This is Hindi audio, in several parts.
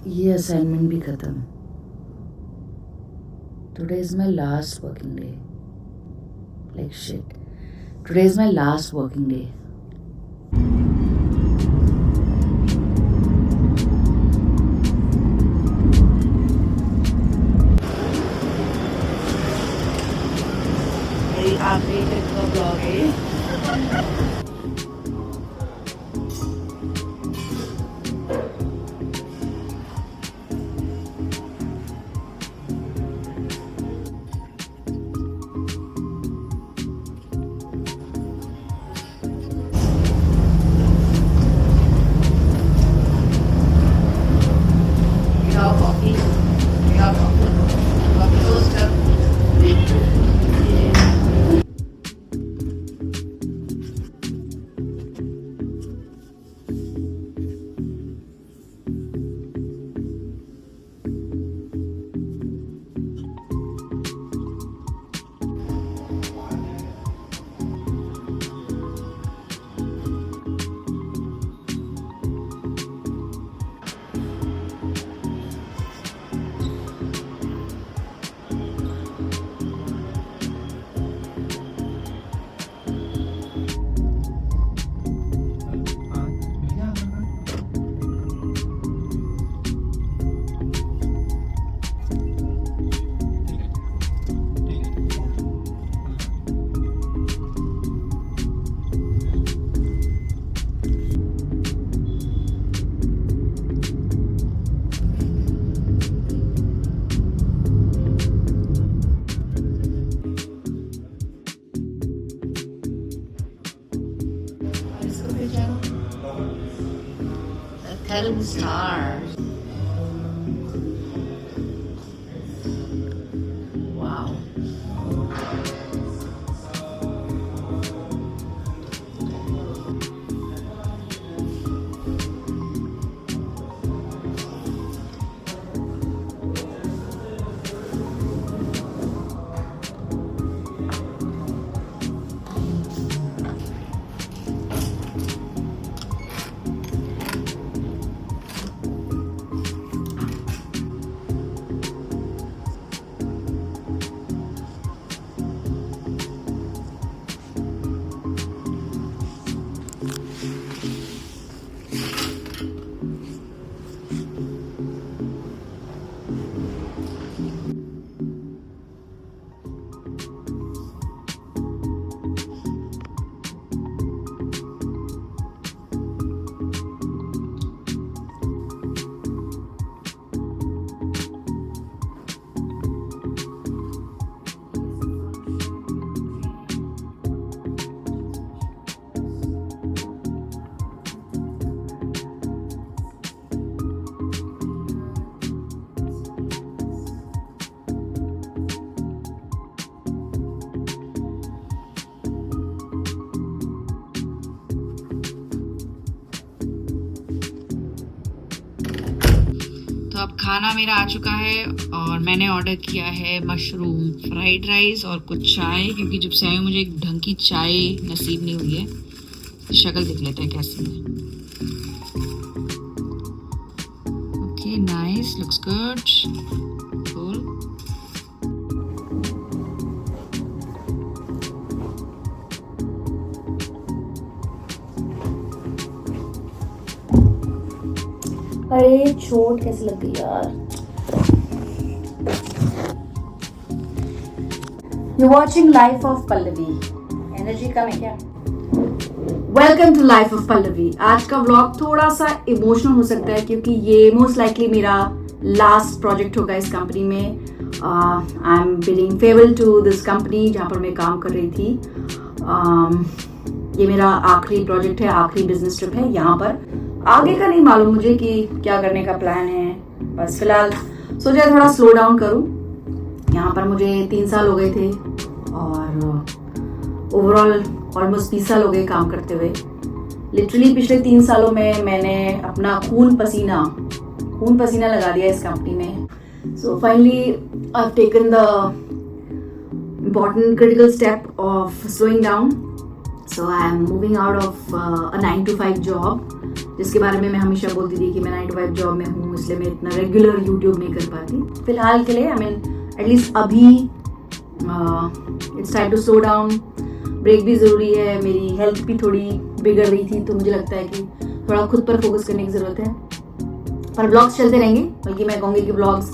ये असाइनमेंट भी खत्म. Today is my last working day. Like shit. Today is my last working day. मेरी आखिरी दिन का ब्लॉग है. Film star. Wow. तो अब खाना मेरा आ चुका है और मैंने ऑर्डर किया है मशरूम फ्राइड राइस और कुछ चाय, क्योंकि जब से आई हूँ मुझे एक ढंग की चाय नसीब नहीं हुई है. शक्ल देख लेते हैं कैसी है. Okay nice, looks good. अरे चोट कैसे लग गई यार. You watching life of Pallavi. Energy कम है क्या? Welcome to life of Pallavi. आज का व्लॉग थोड़ा सा इमोशनल हो सकता है क्योंकि ये मोस्ट लाइकली मेरा लास्ट प्रोजेक्ट होगा इस कंपनी में. I am bidding farewell to this company जहाँ पर मैं काम कर रही थी. ये मेरा आखिरी प्रोजेक्ट है, आखिरी बिजनेस ट्रिप है. यहाँ पर आगे का नहीं मालूम मुझे कि क्या करने का प्लान है. बस फिलहाल सोचा थोड़ा स्लो डाउन करूं. यहाँ पर मुझे 3 साल हो गए थे और ओवरऑल ऑलमोस्ट 20 साल हो गए काम करते हुए. लिटरली पिछले 3 सालों में मैंने अपना खून पसीना लगा दिया इस कंपनी में. So finally I have taken the important critical step of slowing down. So I am moving out of a 9 to 5 job जिसके बारे में मैं हमेशा बोलती थी कि मैं 9 to 5 जॉब में हूँ, इसलिए मैं इतना रेगुलर यूट्यूब नहीं कर पाती। फिलहाल के लिए एटलीस्ट अभी it's time to slow down. Break भी ज़रूरी है, मेरी हेल्थ भी थोड़ी बिगड़ रही थी, तो मुझे लगता है कि थोड़ा खुद पर फोकस करने की ज़रूरत है। पर ब्लॉग्स चलते रहेंगे, बल्कि मैं कहूँगी कि ब्लॉग्स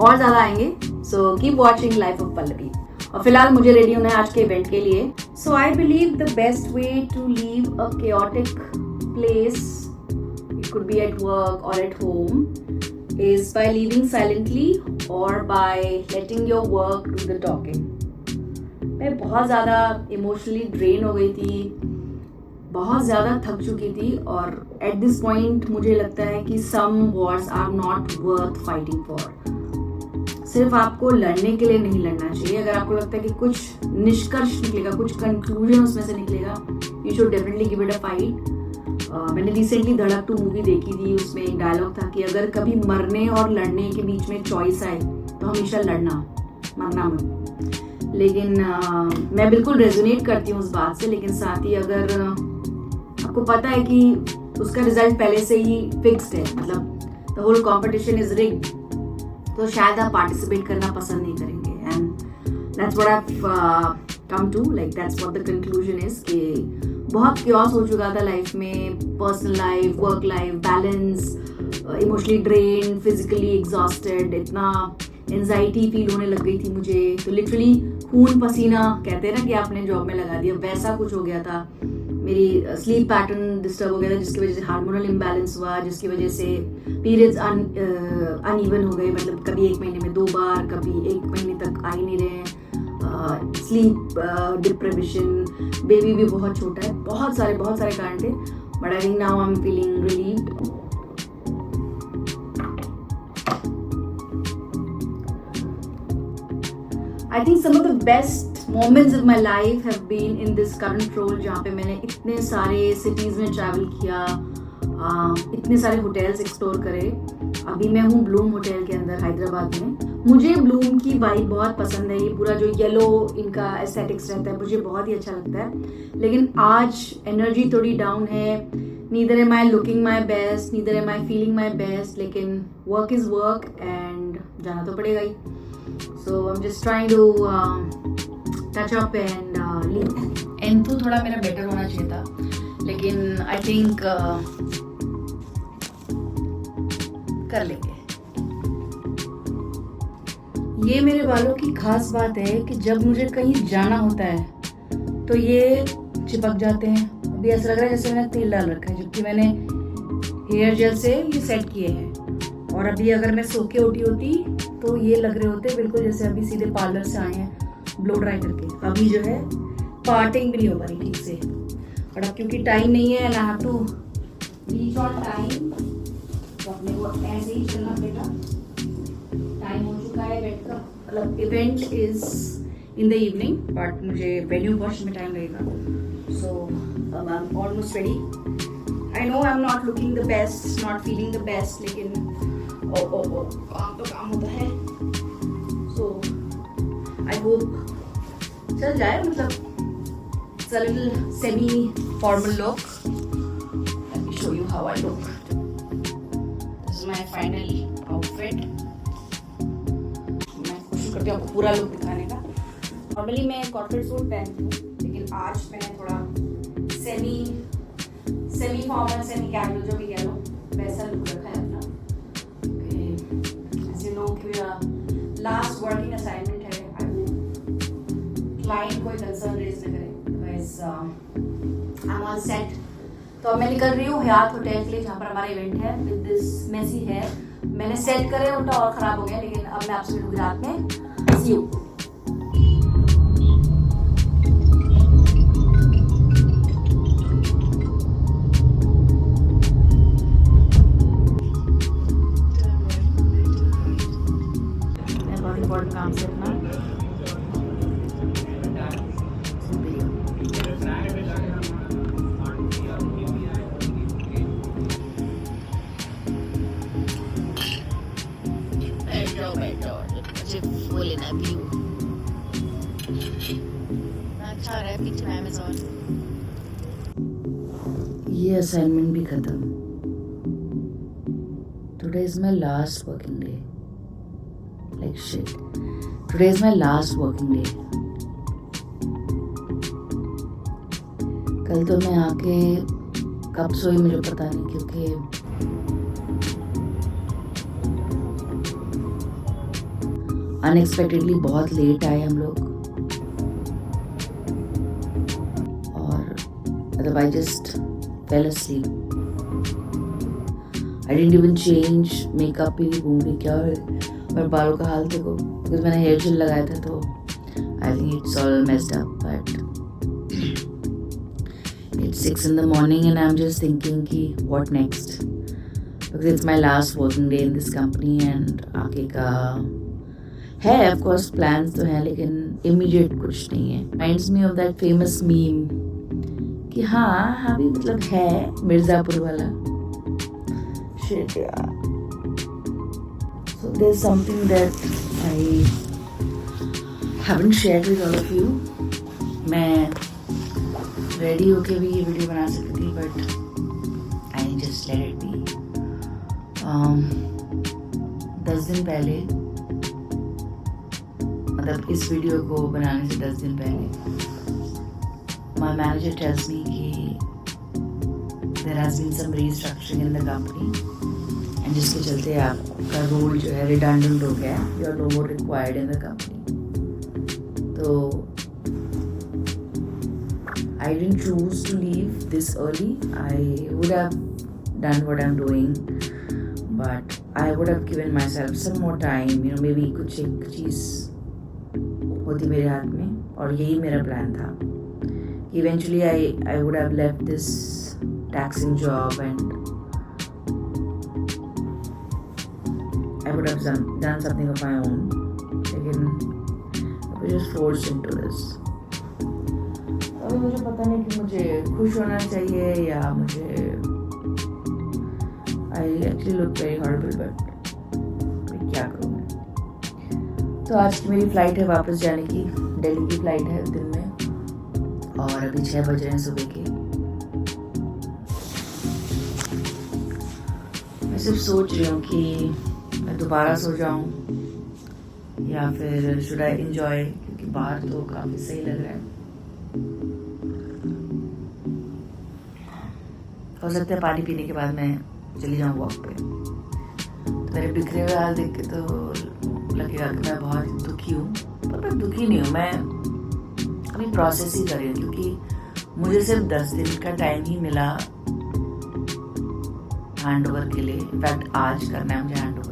और ज़्यादा आएंगे। So keep watching life of Pallavi. और फिलहाल मुझे रेडी होना है आज के इवेंट के लिए। So I believe the best way to live a chaotic place, it could be at work or at home, is by leaving silently or by letting your work do the talking. मैं बहुत ज़्यादा इमोशनली ड्रेन हो गई थी, बहुत ज़्यादा थक चुकी थी, और एट दिस पॉइंट मुझे लगता है कि some wars are not worth fighting for. सिर्फ आपको लड़ने के लिए नहीं लड़ना चाहिए। अगर आपको लगता है कि कुछ निष्कर्ष निकलेगा, कुछ कंक्लूजन उसमें से निकलेगा, you should definitely give it a fight. मैंने रिसेंटली धड़क 2 मूवी देखी थी, उसमें एक डायलॉग था कि अगर कभी मरने और लड़ने के बीच में चॉइस आए तो हमेशा लड़ना, मरना मत। लेकिन मैं बिल्कुल रेजोनेट करती हूँ उस बात से, लेकिन साथ ही अगर आपको पता है कि उसका रिजल्ट पहले से ही फिक्स्ड है, मतलब the whole competition is rigged, तो शायद आप पार्टिसिपेट करना पसंद नहीं करेंगे। And that's what I come to, like that's what the conclusion is कि बहुत क्योस हो चुका था लाइफ में, personal life, work life, balance, emotionally drain, physically exhausted, इतना एंजाइटी फील होने लग गई थी मुझे, तो लिटरली खून पसीना कहते हैं ना कि आपने जॉब में लगा दिया, वैसा कुछ हो गया था। मेरी स्लीप पैटर्न डिस्टर्ब हो गया था, जिसकी वजह से हार्मोनल इम्बैलेंस हुआ, जिसकी वजह से पीरियड्स अनइवन हो गए, मतलब कभी 1 महीने में 2 बार, कभी 1 महीने तक आ ही नहीं रहे, स्लीप डिप्रेवेशन, बेबी भी बहुत छोटा है, बहुत सारे कारण थे। But I think now I am feeling relieved. I think some of the best moments of my life have been in this current role, जहाँ पे मैंने इतने सारे cities में travel किया, इतने सारे hotels explore करे। अभी मैं हूँ ब्लूम होटल के अंदर हैदराबाद में। मुझे ब्लूम की वाइब बहुत पसंद है, ये पूरा जो येलो इनका एस्थेटिक्स रहता है मुझे बहुत ही अच्छा लगता है। लेकिन आज एनर्जी थोड़ी डाउन है, neither M I looking my best, neither M I feeling my best, लेकिन वर्क इज़ वर्क एंड जाना तो पड़ेगा ही। So I'm just trying to touch up and leave. Info थोड़ा मेरा बेटर होना चाहिए था, लेकिन I think कर लेंगे। ये मेरे बालों की खास बात है कि जब मुझे कहीं जाना होता है तो ये चिपक जाते हैं। अभी ऐसा लग रहा है जैसे मैंने तेल डाल रखा है, जबकि मैंने हेयर जेल से ये सेट किए हैं। और अभी अगर मैं सो के उठी होती तो ये लग रहे होते बिल्कुल जैसे अभी सीधे पार्लर से आए हैं ब्लो ड्राई करके। अभी जो है पार्टिंग भी नहीं हो पा रही ठीक से, और अब क्योंकि टाइम नहीं है, ना टू रीच ऑन टाइम, तो अपने को ऐसे ही चलना पड़ेगा। टाइम हो चुका है इवेंट का, मतलब event is in the evening, but मुझे वेन्यू वॉश में टाइम लगेगा। So I am almost ready. I know I am not looking the best, not feeling the best, लेकिन काम तो काम होता है। सो आई होप चल जाए, मतलब it's a little semi formal look. Let me show you how I look. This is my final outfit. मैं कोशिश करती हूँ आपको पूरा लुक दिखाने का। नॉर्मली मैं कॉर्पोरेट सूट पहनती हूँ, लेकिन आज मैंने थोड़ा सेमी फॉर्मल, सेमी कैजुअल जो भी कह लो वैसा लुक रखा है अपना। मेरा लास्ट वर्किंग असाइनमेंट है, आई होप क्लाइंट कोई कंसर्न रेज न करे, because I am all set. तो अब मैं निकल रही हूँ हयात होटल के लिए, जहाँ पर हमारा इवेंट है। विद दिस मेसी हेयर मैंने सेट करे, उल्टा और ख़राब हो गया, लेकिन अब मैं आपसे मिलूंगी रात में। सी यू। काम से अपना मुझे वो लेना व्यू अच्छा रहा है। पीछे अमेज़न। ये असाइनमेंट भी खत्म। Today is my last working day. Like shit. Today is my last working day. कल तो मैं आके कब सोई मुझे पता नहीं, क्योंकि अनएक्सपेक्टेडली बहुत लेट आए हम लोग और मतलब I just fell asleep. I didn't even change, makeup भी नहीं घूम क्या और बालों का हाल देखो, because मैंने हेयर जेल लगाया था तो I think it's all messed up. But it's 6 in the morning and I'm just thinking कि what next, because it's my last working day in this company and आगे का है of course plans तो हैं लेकिन immediate कुछ नहीं है. Reminds me of that famous meme कि हाँ भी मतलब है मिर्ज़ापुर वाला shit, yeah. So there's something that I haven't shared with all of you. मैं रेडी होके भी ये वीडियो बना सकती थी but I just let it be. 10 दिन पहले, मतलब इस वीडियो को बनाने से 10 दिन पहले my manager tells me कि there has been some restructuring in the company and जिसके चलते आपका रोल जो है redundant हो गया, you are no more required in the company. तो I didn't choose to leave this early. I would have done what I'm doing, but I would have given myself some more time. You know, maybe कुछ एक चीज़ होती मेरे हाथ में और यही मेरा प्लान था. Eventually, I would have left this taxing job and I would have done something of my own. लेकिन I was just forced into this. अभी मुझे पता नहीं कि मुझे खुश होना चाहिए या मुझे I actually look very horrible but क्या करूँ मैं. तो आज की मेरी फ़्लाइट है वापस जाने की. दिल्ली की फ़्लाइट है दिन में और अभी 6 बज रहे हैं सुबह के. मैं सिर्फ सोच रही हूँ कि मैं दोबारा सो जाऊँ या फिर शुड आई एंजॉय, क्योंकि बाहर तो काफ़ी सही लग रहा है. हो सकता है पानी पीने के बाद मैं चली जाऊँ वॉक पे. तो मेरे बिखरे हुए हाल देख के तो लगेगा कि मैं बहुत दुखी हूँ, पर मैं दुखी नहीं हूँ. मैं अभी प्रोसेस ही कर रही हूँ क्योंकि मुझे सिर्फ 10 दिन का टाइम ही मिला हैंड ओवर के लिए. इनफैक्ट आज करना है मुझे हैंड ओवर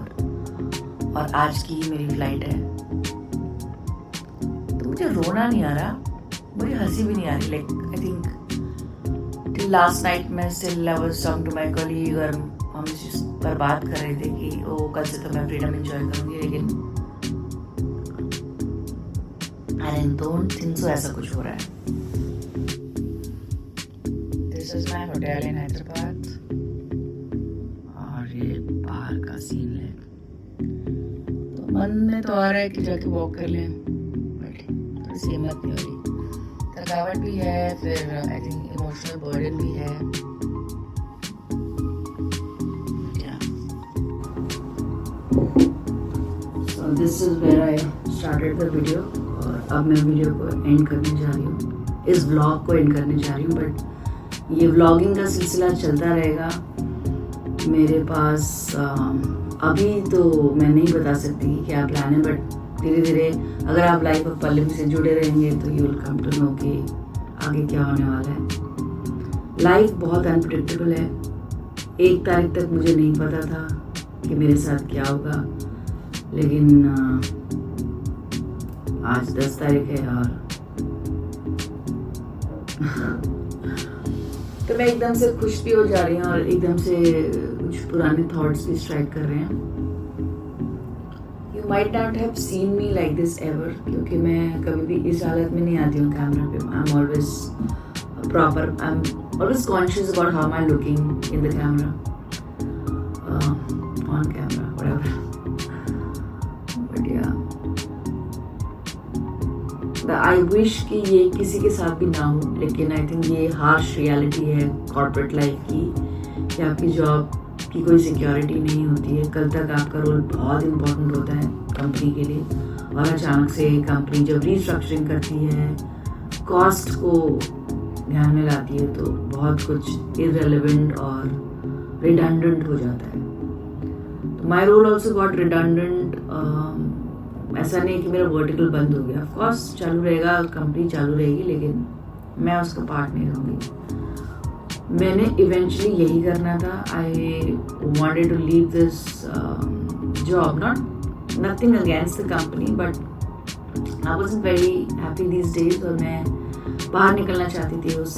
और आज की ही मेरी फ्लाइट है. तो मुझे रोना नहीं आ रहा, मुझे हंसी भी नहीं आ रही. Like I think till last night मैं still I was talking to my colleague और हम इस पर बात कर रहे थे कि ओ कल से तो मैं फ्रीडम एंजॉय करूँगी, लेकिन आई डोंट थिंक सो ऐसा कुछ हो रहा है. This is my hotel in Hyderabad और ये बाहर का सीन है. तो मन में तो आ रहा है कि जाके वॉक कर लें, बट थोड़ी हिम्मत नहीं हो रही. थकावट भी है, फिर आई थिंक इमोशनल बर्डन भी है. So this is where I started the video और अब मैं वीडियो को एंड करने जा रही हूँ, इस व्लॉग को एंड करने जा रही हूँ. बट ये व्लॉगिंग का सिलसिला चलता रहेगा मेरे पास. अभी तो मैं नहीं बता सकती क्या प्लान है, बट धीरे धीरे अगर आप लाइफ ऑफ पल्लवी से जुड़े रहेंगे तो you will come to know कि आगे क्या होने वाला है. लाइफ बहुत अनप्रेडिक्टेबल है. 1 तारीख तक मुझे नहीं पता था कि मेरे साथ क्या होगा, लेकिन आज 10 तारीख है और तो मैं एकदम से खुश भी हो जा रही हूँ और एकदम से कुछ पुराने थॉट्स भी स्ट्राइक कर रहे हैं. You might not have seen me like this ever, क्योंकि मैं कभी भी इस हालत में नहीं आती हूँ कैमरा पे. I am always proper, I am always conscious about how I am looking in the camera, on camera, whatever. But या आई विश कि ये किसी के साथ भी ना हो, लेकिन आई थिंक ये हार्श रियलिटी है कॉर्पोरेट लाइफ की कि आपकी जॉब की कोई सिक्योरिटी नहीं होती है। कल तक आपका रोल बहुत इम्पोर्टेंट होता है कंपनी के लिए, और अचानक से कंपनी जब रीस्ट्रक्चरिंग करती है, कॉस्ट को ध्यान में लाती है, तो बहुत कुछ इररिलेवेंट और रिडंडेंट हो जाता है। तो my role also got redundant. ऐसा नहीं कि मेरा वर्टिकल बंद हो गया, ऑफकोर्स चालू रहेगा, कंपनी चालू रहेगी, लेकिन मैं उसका पार्ट नहीं रहूँगी। मैंने इवेंचुअली यही करना था। I wanted to leave this job, nothing against the company, but I wasn't very happy these days, और मैं बाहर निकलना चाहती थी उस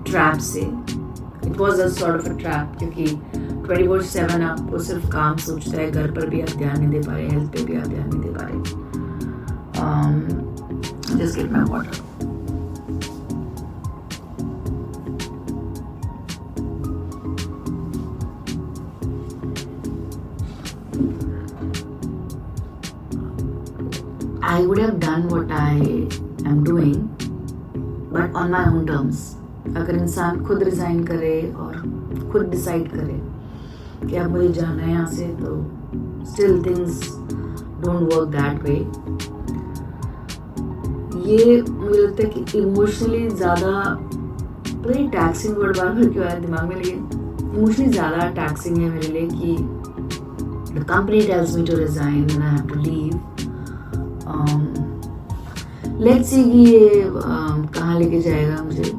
ट्रैप से। It was a sort of a trap, क्योंकि 24/7 आपको सिर्फ काम सोचता है, घर पर भी आप ध्यान नहीं दे पा रहे, हेल्थ पे भी आप ध्यान नहीं दे पा रहे। Just get my water. I would have done what I am doing, but on my own terms. अगर इंसान खुद रिजाइन करे और खुद डिसाइड करे कि अब मुझे जाना है यहाँ से, तो still things don't work that way. ये मुझे लगता है कि इमोशनली ज़्यादा, पूरी टैक्सिंग वर्ड बार बार क्यों आया दिमाग में, लेकिन इमोशनली ज़्यादा टैक्सिंग है मेरे लिए कि the company tells me to resign and I have to leave. Let's see कि ये कहाँ लेके जाएगा मुझे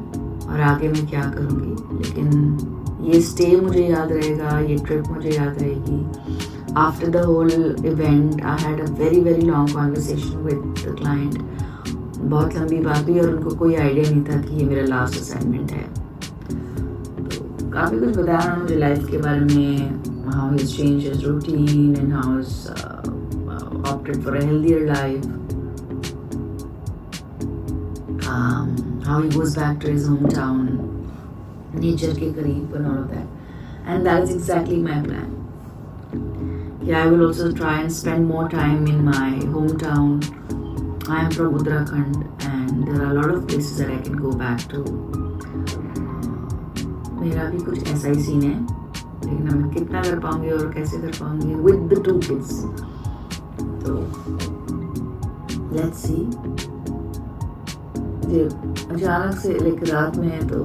और आगे मैं क्या करूँगी, लेकिन ये स्टे मुझे याद रहेगा, ये ट्रिप मुझे याद रहेगी। After the whole event I had a very very long conversation with the client. बहुत लंबी बात हुई और उनको कोई आइडिया नहीं था कि ये मेरा लास्ट असाइनमेंट है। तो काफ़ी कुछ बताया उन्होंने मुझे लाइफ के बारे में, how he change his routine and how opted for a healthier life, how he goes back to his hometown, nature ke kareeb and all of that. And that is exactly my plan. Yeah, I will also try and spend more time in my hometown. I am from Uttarakhand and there are a lot of places that I can go back to. मेरा भी कुछ ऐसा ही सीन है, लेकिन मैं कितना कर पाऊंगी और कैसे कर पाऊंगी with the 2 kids. तो लेट्स सी। ये अचानक से लाइक रात में है तो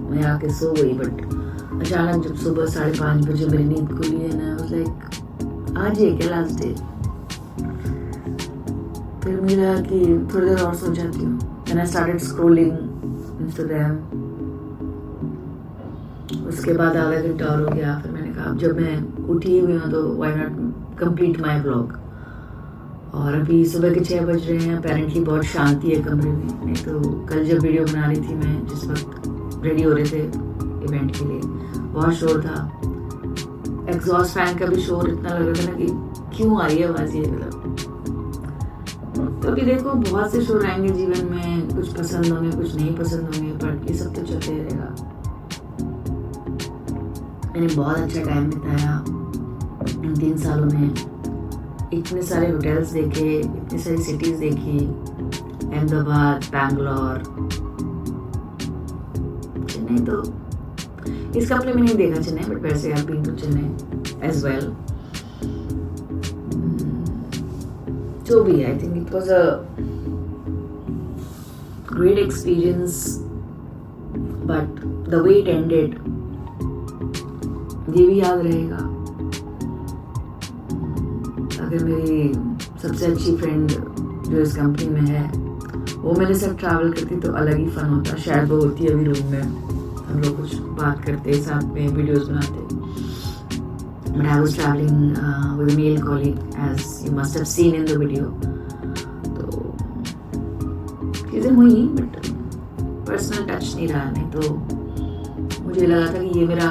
मैं आके सो गई, बट अचानक जब सुबह 5:30 बजे मेरी नींद खुली है ना, वाज लाइक आज ही क्या लास्ट डे। फिर मेरा कि थोड़ी देर और सो जाती हूँ, and I started scrolling Instagram. उसके बाद आधा घंटा और हो गया। फिर मैंने कहा जब मैं उठी हुई हूँ तो why not complete my vlog. और अभी सुबह के 6 बज रहे हैं। अपेरेंटली बहुत शांति है कमरे में, नहीं तो कल जब वीडियो बना रही थी मैं, जिस वक्त रेडी हो रहे थे इवेंट के लिए, बहुत शोर था। एग्जॉस्ट फैन का भी शोर इतना लग रहा था ना कि क्यों आ रही है आवाज़ ये, मतलब। तो अभी देखो बहुत से शोर आएंगे जीवन में, कुछ पसंद होंगे कुछ नहीं पसंद होंगे, पर ये सब तो चलते रहेगा। मैंने बहुत अच्छा टाइम बिताया इन 3 सालों में। इतने सारे होटल्स देखे, इतनी सारी सिटीज़ देखी, अहमदाबाद, बैंगलोर, चेन्नई तो इस कपड़े में नहीं देखा चेन्नई, बट वैसे I have been to Chennai as well. जो भी I think it was a great experience, but the way it ended ये भी याद रहेगा। अगर मेरी सबसे अच्छी फ्रेंड जो इस कंपनी में है वो मेरे साथ ट्रैवल करती तो अलग ही फन होता। शायद वो होती अभी रूम में, हम लोग कुछ बात करते साथ में, वीडियोस बनाते। But I was travelling with a male colleague as you must have seen in the video. तो चीज़ें हुई बट पर्सनल टच नहीं रहा। नहीं तो मुझे लगा था कि ये मेरा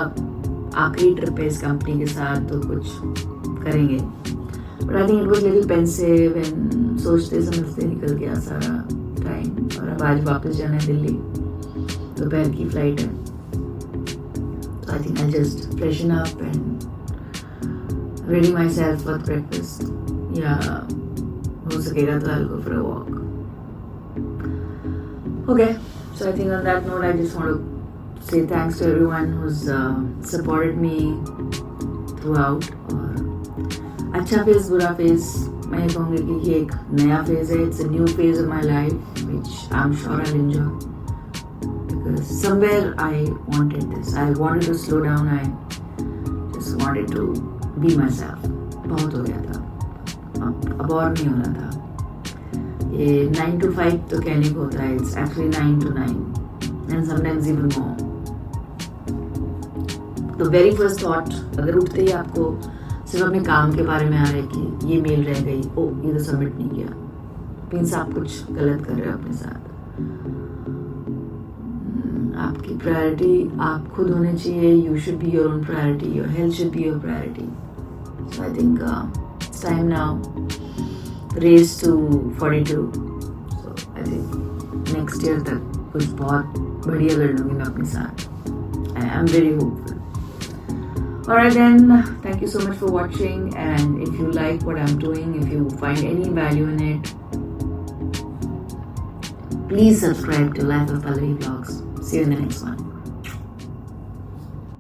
आखिरी ट्रिप है इस कंपनी के साथ, तो कुछ करेंगे। But I think it was little pensive and सोचते समझते निकल गया सारा टाइम। और अब आज वापस जाना है दिल्ली, दोपहर की फ्लाइट है। तो I think I just freshen up and ready myself for breakfast, या हो सकेगा तो I go for a walk. Okay, so I think on that note I just want to say thanks to everyone who's supported me throughout. और अच्छा फेज बुरा फेज मैं ये कहूँगी कि ये एक नया फेज है. It's a new phase of my life which I'm sure I'll enjoy because somewhere I wanted this. I wanted to slow down. I just wanted to be myself. बहुत हो गया था, अब और नहीं होना था. ये 9 to 5 तो कहने को होता है. It's actually 9 to 9 and sometimes even more. तो very first thought अगर उठते ही आपको सिर्फ अपने काम के बारे में आ रहा है कि ये मेल रह गई, ओ ये तो सबमिट नहीं किया, मीन्स आप कुछ गलत कर रहे हो अपने साथ. आपकी प्रायोरिटी आप खुद होने चाहिए. You should be your own priority. Your health should be your priority. So I think it's time now. Race to 42. So I think next year तक कुछ बहुत बढ़िया कर लूँगी मैं अपने साथ. I am very hopeful. Alright then, thank you so much for watching, and if you like what I'm doing, if you find any value in it, please subscribe to Life of Pallavi Vlogs. See you in the next one.